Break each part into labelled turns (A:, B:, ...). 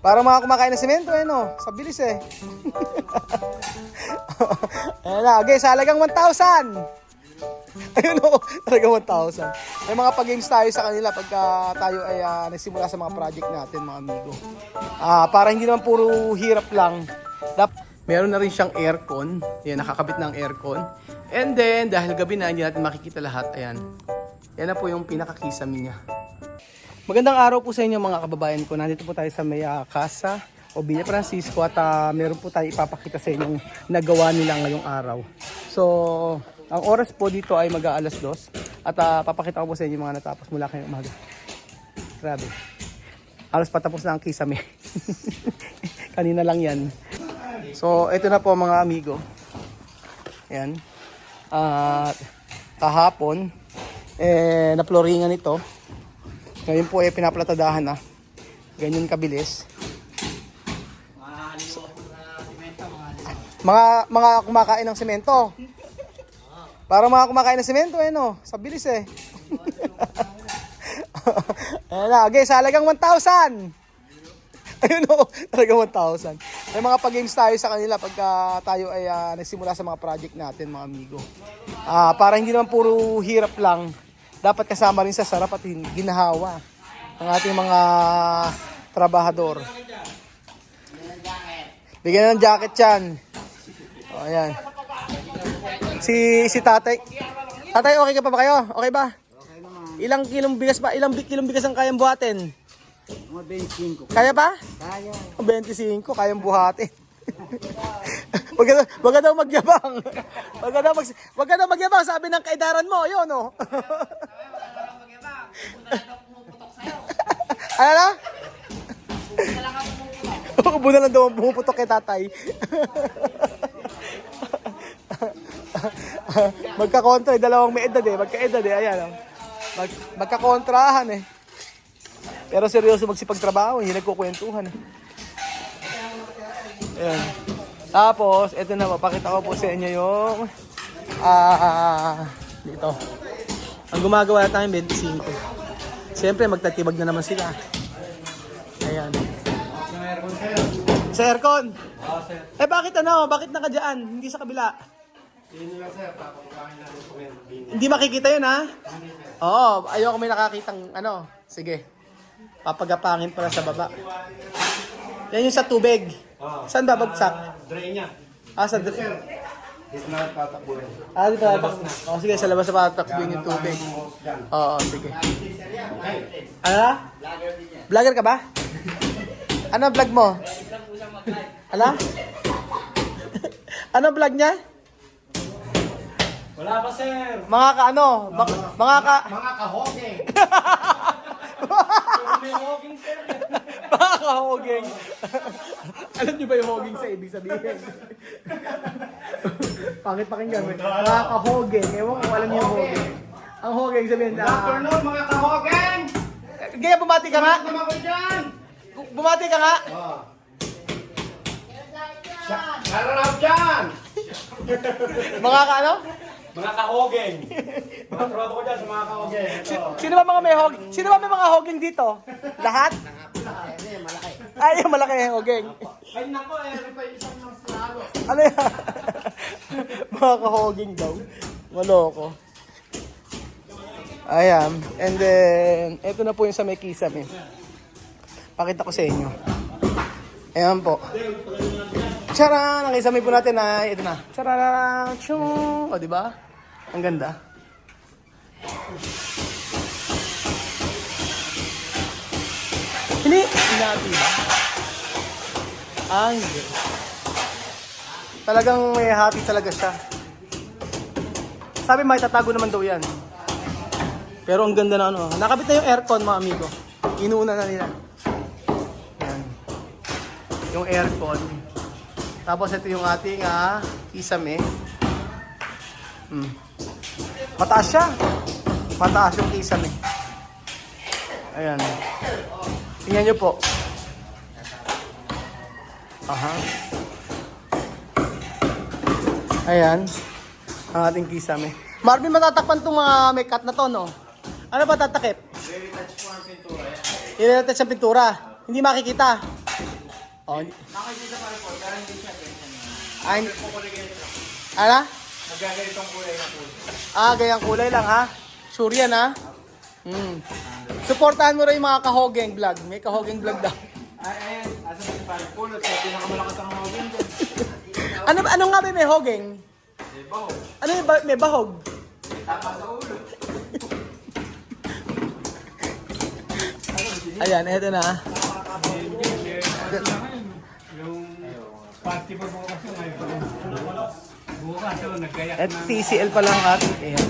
A: Parang mga kumakain ng semento eh, no? Sa bilis eh. Ayan na, okay, sa halagang 1,000. Ayun o, talagang 1,000. May mga pag-games tayo sa kanila pagka tayo ay nagsimula sa mga project natin, mga amigo. Para hindi naman puro hirap lang. Meron na rin siyang aircon. Ayan, nakakabit ng aircon. And then, dahil gabi na, hindi natin makikita lahat. Ayan. Yan na po yung pinakakisame niya. Magandang araw po sa inyo mga kababayan ko. Nandito po tayo sa may Casa o Villa Francisco at meron po tayo ipapakita sa inyong nagawa nila ngayong araw. So, ang oras po dito ay mag-aalas 2 at papakita ko po sa inyo mga natapos mula kayong umaga. Grabe. Halos patapos na ang kisame. Kanina lang yan. So, ito na po mga amigo. Ayan. At kahapon, na-floringan ito. Ngayon po pinaplatadahan na. Ganyan kabilis. Mga kumakain ng semento. Parang mga kumakain ng semento eh, no? Sa bilis eh. Ayan na, okay, sa halagang 1,000. Ayun o, talagang 1,000. May mga pag-games tayo sa kanila pagka tayo ay nagsimula sa mga project natin, mga amigo. Para hindi naman puro hirap lang. Dapat kasama rin sa sarap at ginahawa ng ating mga trabahador. Bigyan ng jacket yan. O, ayan. Si tatay. Tatay, okay ka pa ba kayo? Okay ba?
B: Okay naman.
A: Ilang kilong bigas ba? Ilang kilong bigas ang kayang buhatin?
B: Mga 25.
A: Kaya ba?
B: Kaya.
A: 25, kayang buhatin. Wag ka daw magyabang. Wag ka daw magyabang, sabi ng kaidaran mo, yun oh. Ano na? Ubo na lang daw ang pumuputok kay tatay. Magkakontra, dalawang may edad eh. Magka-edad eh, ayan oh. Magkakontrahan eh. Pero seryoso magsipagtrabaho, hindi nagkukwentuhan. Ayan. Tapos, ito na, mapakita ko po sa inyo yung dito. Ang gumagawa natin 25. Siyempre, magtatibag na naman sila. Ayan. Sa aircon?
B: Oo, sir.
A: Eh, bakit ano? Bakit nakadyan? Hindi sa kabila?
B: Hindi lang, sir. Papakukain natin kung yan.
A: Hindi makikita yun, ha? Oo, ayoko may nakakitang ano. Sige. Papagapangin pala sa baba. Yan yung sa tubig. Saan babagsak?
B: Drain niya.
A: Sa
B: Sir, dito na tatakbuhin.
A: dito na. Oh, sige, sa labas na patakbuhin yung tubig. Oo, sige. Ano? Vlogger ka ba? Ano vlog mo? Ano? Ano vlog niya?
B: Wala pa, sir.
A: Mga ka-ano? Mga
B: Mga kahogeng. May hogeng, sir.
A: Mga ka-hogeng. Alam niyo ba yung hogeng sa ibig sabihin? Pangit pakinggan. Mga ka-hogeng. Ewan ko alam niyo yung hogeng. Ang hogeng sabihin
B: Good afternoon, mga kahogeng.
A: Kaya bumati ka nga?
B: Tama ko dyan.
A: Bumati ka nga?
B: Oo. Shout dyan.
A: Mga ka-ano?
B: Mga kahogeng. Mga tropa ko dyan sa mga kahogeng.
A: Sino ba mga may hogeng? Sino ba may mga hogeng dito? Lahat? Ay, yung malaki yung hogeng.
B: Ay, nako, pa isang mas lalo.
A: Ano yan? Mga ka-hogeng daw. Maloko. Ayan. And then, eto na po yung sa may kisame. Pakita ko sa inyo. Ayan po. Tcharan! Ang kisame po natin ay ito na. Tcharan! Tshung! O, diba? Ang ganda. Hindi natin ba? Hindi. Talagang may happy talaga siya. Sabi may tatago naman daw yan. Pero ang ganda na ano. Nakabit na yung aircon mga amigo. Inuuna na nila. Yan. Yung aircon. Tapos ito yung ating kisame. Mataas siya. Mataas yung kisame. Ayan. Tingnan nyo po. Aha. Ayan. Ang ating kisame. Marvin, matatakpan itong mga may cut na to, no? Ano ba tatakip?
B: I-retouch po ang pintura.
A: I-retouch ang pintura. Hindi makikita. Oh,
B: Nakikita pa rin po, pero hindi siya ganyan.
A: ay,
B: Kukulay ganito lang.
A: ala?
B: Nagaganitong kulay na po.
A: Gayang kulay lang ha. Sure yan ha. Supportahan mo rin yung mga kahogeng vlog. May kahogeng vlog daw.
B: Ay, asa ba yung parang pulot? Kaya pinakamalakas ang hawin doon.
A: Ano nga ba may hogeng?
B: Diba ho?
A: Ano yung may bahog?
B: Tama sa ulo.
A: Ayan, eto na.
C: Yung party pa bukas yung ngayon. Bukas yung nagkayak
A: At TCL pa lang ating air.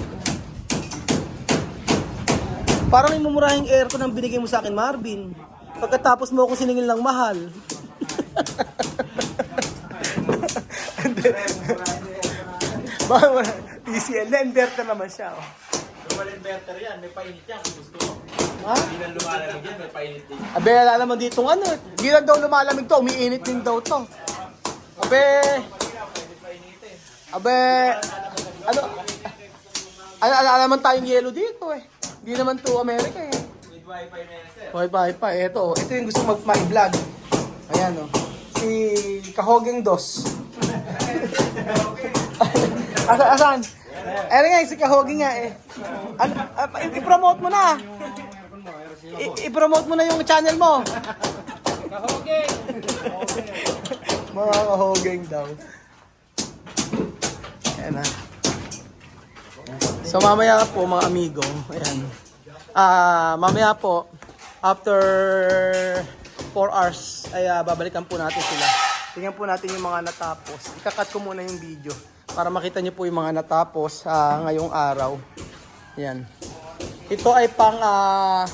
A: Parang imumurahing aircon ang binigay mo sa akin, Marvin. Pagkatapos mo ako siningil ng mahal. Bakit mo TCL na inverter naman siya. Oh.
B: Dual inverter yan, may painit yan kung gusto mo.
A: Ha?
B: Hindi lang lumalamig yan, may painit din.
A: Abe, wala naman dito ano. Di lang daw lumalamig to, umiinit din daw to. Abe, abe, ano naman tayong yelo dito eh. Hindi naman to America eh.
B: With wifi na yan, sir.
A: Wi-Fi pa. Ito yung gusto mag-vlog. Ayan o. Si Kahogeng Dos. Asan? Ayan nga, si Kahogeng nga eh. I-promote mo na. I-promote mo na yung channel mo.
B: Kahogeng!
A: Mga Kahogeng daw. Ayan na. So mamaya po mga amigo. Ayan. Mamaya po, after 4 hours, ay babalikan po natin sila. Tingnan po natin yung mga natapos. Ikakat ko muna yung video para makita nyo po yung mga natapos ngayong araw. Yan. Ito ay pang 3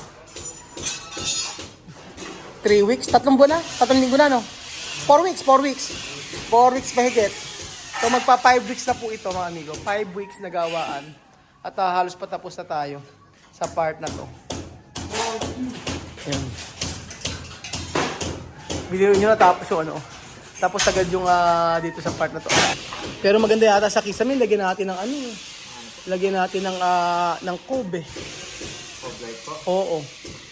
A: weeks, 3 buwan na? 3 linggo na, no? 4 weeks. 4 weeks mahigit. So magpa 5 weeks na po ito mga amigo. 5 weeks na gawaan. At halos patapos na tayo sa part na to. Yan. Video nyo na tapos yung ano. Tapos agad yung dito sa part na to. Pero maganda yata sa kisame, lagyan natin ng ano eh. Lagyan natin ng cove eh.
B: Cove light po.
A: Oo.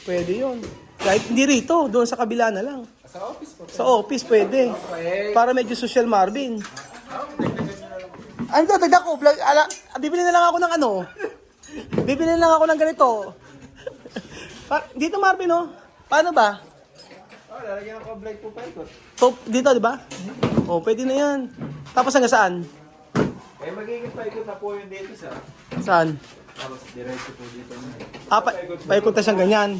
A: Pwede yun. Kahit hindi rito, doon sa kabila na lang.
B: Sa office po.
A: Sa office pwede. Para medyo social Marvin. Ano to, dagdag ko. Bibili na lang ako ng ano. Bibili na lang ako ng ganito. Dito Marvin oh. Paano ba?
B: Lalagyan ng cove light po pa ito.
A: Dito, di ba? Oh, pwede na yan. Tapos hanggang saan?
B: Magiging paikot na po yung dito sa.
A: Saan?
B: Tapos diretso po dito.
A: Paikot na siyang ganyan.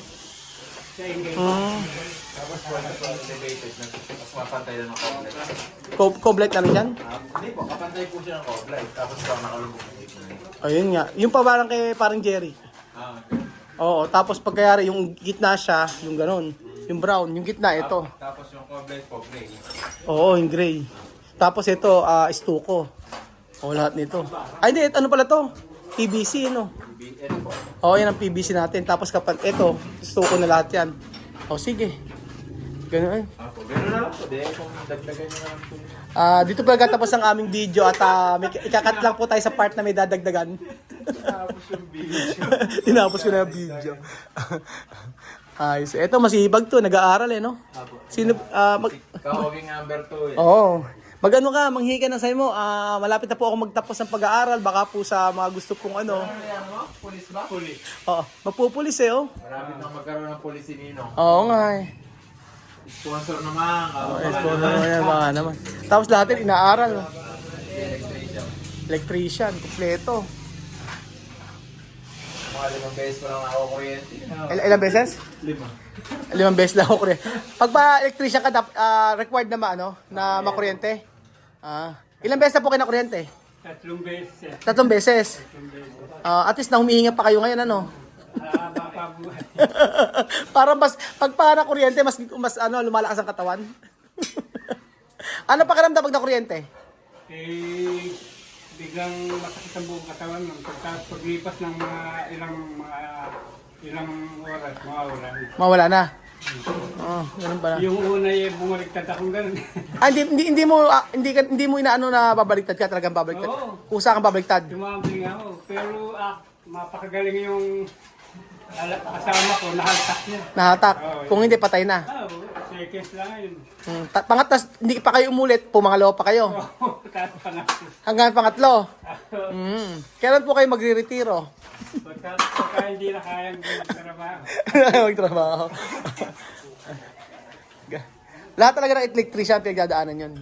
B: Tapos po ito po elevated na. Tapos mapantay na ng cove light.
A: Cove light na rin yan?
B: Hindi po, kapantay po siya ng cove light. Tapos po nakalubog na dito.
A: Ayun nga. Yung pa parang kay parang Jerry. Oo, tapos pagkayari yung gitna siya, yung ganun. Yung brown, yung gitna ito.
B: Tapos yung cove light po gray.
A: Oo, yung gray. Tapos ito, stucco. O, lahat nito. Ay, hindi. Ano pala to? PVC, no?
B: BN po.
A: Oo, yan ang PVC natin. Tapos kapag ito, stucco na lahat yan. O, sige. Ganun eh.
B: Ako, gano'n na lang po. Di, kung dagdagan nyo na lang po.
A: Dito pala tapos ang aming video at ikakat lang po tayo sa part na may dadagdagan.
B: Tapos yung video.
A: Tinapos ko na yung video. Ayos. Ito, masibag to. Nag-aaral eh, no? Sino,
B: Kahoging number 2 eh.
A: Oo. Mag-ano ka, manghingi ka ng sayo mo. Malapit na po ako magtapos ng pag-aaral. Baka po sa mga gusto pong ano.
B: Ano yan mo? Pulis ba? Pulis.
A: Oo, magpupulis eh, oh.
B: Malapit na magkaroon ng pulis si Ninong.
A: Oo nga eh.
B: Sponsor naman.
A: Expo naman yan, baka naman. Tapos lahat din inaaral. Electrician, kompleto.
B: Mga 5 beses ko lang ako kuryente.
A: Ilang beses? 5 beses lang ako kuryente. Pag ba electrician ka, required na na makuryente? Ilang beses na po kayo na kuryente?
C: 3 beses.
A: 3 beses. At least na humihinga pa kayo ngayon, ano?
C: Mapabuhay.
A: Para pag na kuryente, mas lumalakas ang katawan. Ano pakiramdam pag na kuryente?
C: Biglang makakita ang buong katawan mo. Paglipas ng ilang oras, mawawala.
A: Mawala na. Ganun pala.
C: Yung una bumaliktad akong ganun.
A: Hindi mo inaano na babaliktad ka, talagang babaliktad.
C: Oo.
A: Kusa kang babaliktad.
C: Tumambling ako. Pero mapakagaling yung kasama ko, nahaltak niya.
A: Nahatak. Kung hindi, patay na.
C: Kasi Ekes lang yun.
A: Pangatlas, hindi pa kayo umulit, pumangalawa pa kayo.
C: Kahit pangatlo.
A: Hanggang pangatlo. Kailan po kayo magre-retiro?
C: Pagka hindi na kayang magtrabaho.
A: Magtrabaho. Lahat talaga ng electrician pinagdadaanan yun.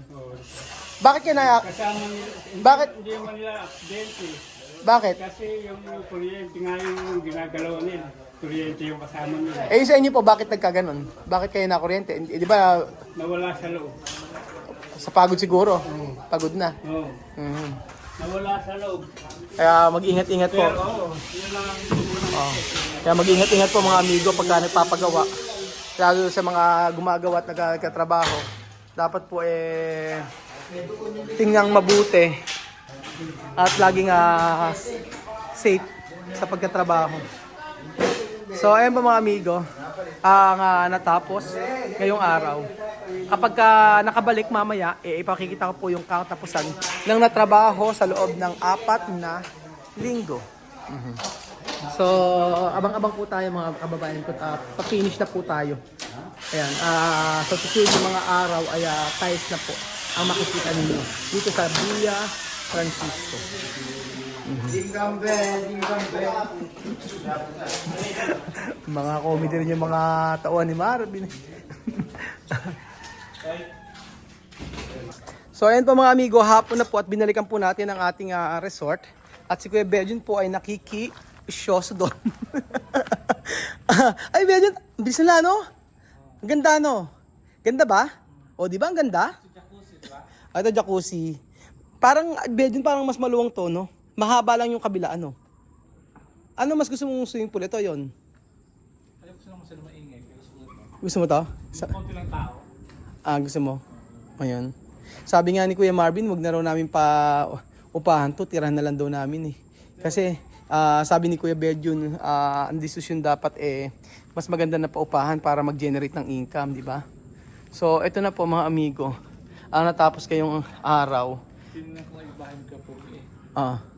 A: Bakit kaya na...
C: Kasama nila,
A: Bakit?
C: hindi mo nila update eh.
A: Bakit?
C: Kasi yung kuryente nga yung ginagalaw nila. Kuryente yung kasama nila.
A: Eh sa inyo po, bakit nagkaganon? Bakit kayo na kuryente? Di ba
C: Nawala sa loob.
A: sa pagod siguro? Pagod na.
C: Oo.
A: Mhm.
C: Nawala sa loob.
A: Kaya mag-ingat-ingat po.
C: Pero oo, yun lang ang
A: Oh. Kaya mag-ingat-ingat po mga amigo pagka nagpapagawa. Lalo sa mga gumagawa at nagkatrabaho. Dapat po tingnan mabuti at laging safe sa pagkatrabaho. So ayun po mga amigo, ang natapos ngayong araw. Kapag nakabalik mamaya, ipakikita ko po yung katapusan ng natrabaho sa loob ng 4 na linggo. So, abang-abang po tayo mga kababayan ko. Pa-finish na po tayo. Ayan, sa susunod ng mga araw ay tiles na po ang makikita ninyo dito sa Villa Francisco. Mga comedy rin yung mga tauhan ni Marvin. So ayan po mga amigo, hapon na po at binalikan po natin ang ating resort. At si Kuya Berjun po ay nakiki-shows doon. Ay Berjun, bilis na no? Ang ganda no? Ganda ba? O di ba ang ganda? Ay, ito jacuzzi. Parang Berjun parang mas maluwang to no? Mahaba lang yung kabila ano? Ano mas gusto mong swimming pool? Ito yon.
C: Ayaw ko sila masyado maingay.
A: Gusto mo to?
C: Konti lang tao.
A: Gusto mo? Ayun. Sabi nga ni Kuya Marvin, wag na raw namin pa upahan to, tirahan na lang daw namin eh. Kasi sabi ni Kuya Berjun, ang decision dapat mas maganda na paupahan para mag-generate ng income, di ba? So, ito na po mga amigo. Natapos kayong araw.
D: Tingnan ko yung bahay ka po eh.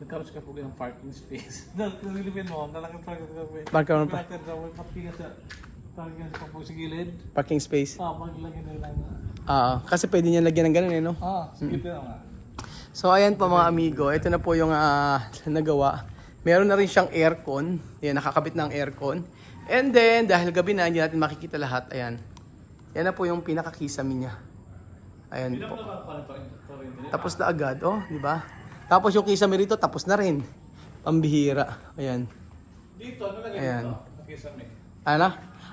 D: Nagkaroon ka po ng parking space. Nalilipin mo, nalang yung parking space.
A: Parking pa.
D: Parking sa po sa gilid.
A: Parking space.
D: Maglagyan na lang.
A: Kasi pwede niya lagyan ng ganun eh, no?
D: Sige na nga.
A: So, ayan po mga amigo. Ito na po yung nagawa. Meron na rin siyang aircon. Yan, nakakabit na ang aircon. And then, dahil gabi na, hindi natin makikita lahat. Ayan. Yan na po yung pinakakisame niya. Ayan po. Tapos na agad, oh, di ba? Tapos yung kisame rito, tapos na rin. Pambihira. Ayan.
D: Dito, ano lagyan
A: Ayan.
D: dito? Nakisame.
A: Ano?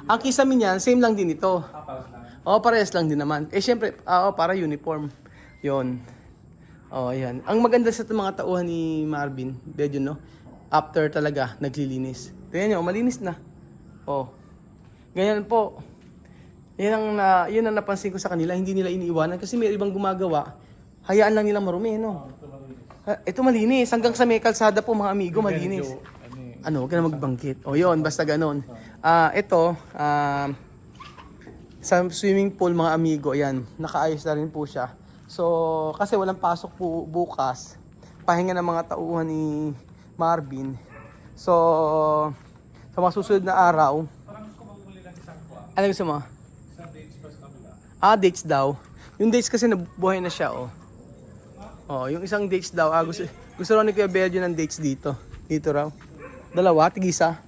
A: Ang kisame niyan, same lang din ito.
D: Paras lang.
A: Oo, parehas lang din naman. Syempre, para uniform. Yon. Ayan. Ang maganda sa mga tauhan ni Marvin, Berjun, no? After talaga, naglilinis. Tingnan nyo, malinis na. Ganyan po. Yun ang napansin ko sa kanila, hindi nila iniiwanan kasi may ibang gumagawa, hayaan lang nilang marumi, no? Ito malinis. Hanggang sa may kalsada po, mga amigo, malinis. Huwag ka na magbanggit. Yun, basta ganon. Ito, sa swimming pool, mga amigo, ayan, nakaayos na rin po siya. So, kasi walang pasok po bukas, pahinga ng mga tauhan ni Marvin. So, sa mga susunod na araw, ano gusto mo? Dates daw. Yung dates kasi nabuhay na siya, yung isang dates daw, gusto raw ni Kuya Berjun ng dates dito. Dito raw. Dalawa, tig-isa.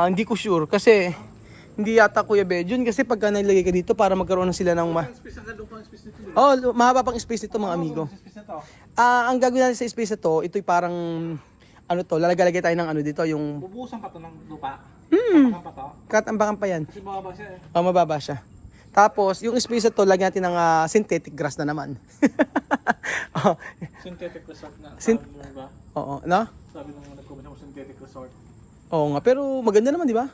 A: Hindi ko sure kasi hindi yata Kuya Berjun kasi pagka nilagay ka dito para magkaroon na sila ng mahaba pang space nito mga amigo. Ang gagawin natin sa space na to, ito'y parang lalagay tayo ng dito yung
D: Bubusan pa to ng lupa. Ambakan pa to.
A: katambakan pa yan.
D: Kasi mababa siya eh.
A: Mababa siya. Tapos yung space na to, lagyan natin ng synthetic grass na naman.
D: Synthetic resort na.
A: Syn-
D: Sabi mo ba?
A: Oo, no?
D: Sabi mo nag-comment ako synthetic resort.
A: Oo nga, pero maganda naman, di ba?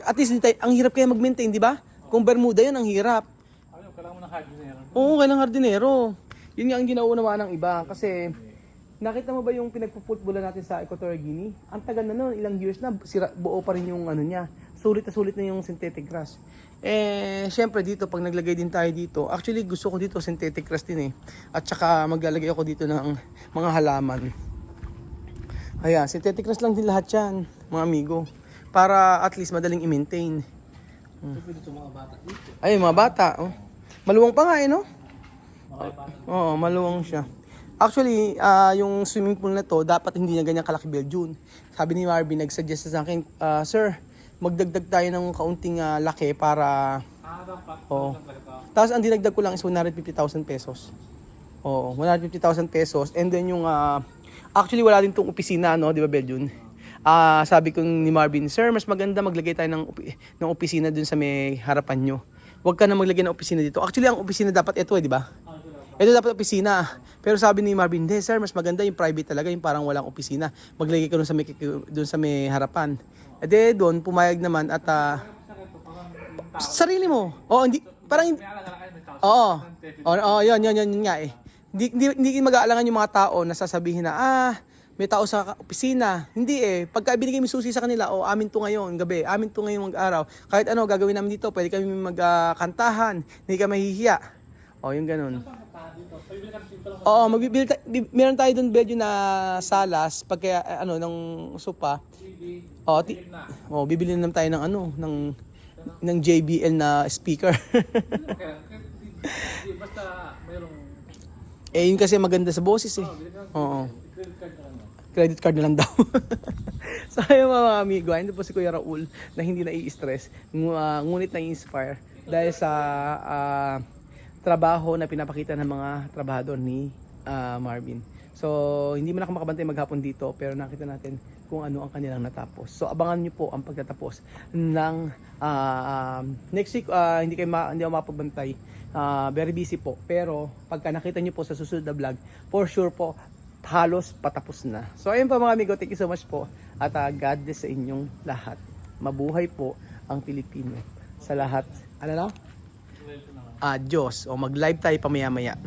A: At least ang hirap kaya mag-maintain, di ba? Kung Bermuda yun, ang hirap.
D: Ayun, kailangan mo ng hardware.
A: Oo, kailangan hardinero. Yun nga ang ginaunawa ng iba. Kasi, nakita mo ba yung pinagpuputbolan natin sa Equatorial Guinea? Ang tagal na nun, ilang years na, buo pa rin yung niya. Sulit na yung synthetic grass. Syempre dito, pag naglagay din tayo dito, actually gusto ko dito synthetic grass din eh. At saka maglalagay ako dito ng mga halaman. Ayan, synthetic grass lang din lahat yan, mga amigo. Para at least madaling i-maintain.
D: Ito pwede sa mga bata dito.
A: Ay, mga bata. Oh. Maluwang pa nga eh, no?
D: Mga bata.
A: Oo, maluwang siya. Actually, yung swimming pool na to, dapat hindi na ganyan kalaki build yun. Sabi ni Marvin, nag-suggest sa akin, Sir, magdagdag tayo ng kaunting laki para...
D: Dapat.
A: Oo. Tapos ang dinagdag ko lang is 150,000 pesos. Oo, 150,000 pesos. And then yung... actually, wala din tong opisina, no? Di ba, Beljun? Sabi ko ni Marvin, Sir, mas maganda maglagay tayo ng opisina dun sa may harapan nyo. Huwag ka na maglagay ng opisina dito. Actually, ang opisina dapat ito, di ba? Ito dapat opisina. Pero sabi ni Marvin, hindi sir, mas maganda yung private talaga, yung parang walang opisina. Maglagay ka dun sa may harapan. E de, doon, pumayag naman at sarili mo. Oo, hindi, parang, oo, oo, yun nga eh. Hindi mag-aalangan yung mga tao na sasabihin na, may tao sa opisina. Hindi eh. Pagka binigay mo susi sa kanila, amin to ngayon, gabi, amin to ngayon mag-araw. Kahit ano, gagawin namin dito, pwede kami magkantahan, hindi ka mahihiya. Yung ganun. Oo, meron tayo doon bedyo na salas, pagka, ng sopa. Bibili naman tayo ng ng JBL na speaker.
D: Basta mayroong...
A: Yun kasi maganda sa boses eh. Oo. Credit card na lang daw. So ayun mga amigo, ito po si Kuya Raul na hindi nai-stress, ngunit nai-inspire dahil sa trabaho na pinapakita ng mga trabahador ni Marvin. So hindi man ako makabantay maghapon dito, pero nakita natin kung ano ang kanilang natapos. So abangan niyo po ang pagtatapos ng next week. Hindi ako mapagbantay. Very busy po. Pero pagka nakita niyo po sa susunod na vlog, for sure po halos patapos na. So ayun po mga amigo, thank you so much po. At God bless sa inyong lahat. Mabuhay po ang Pilipino sa lahat. Ano na? Diyos. Mag-live tayo pamaya-maya.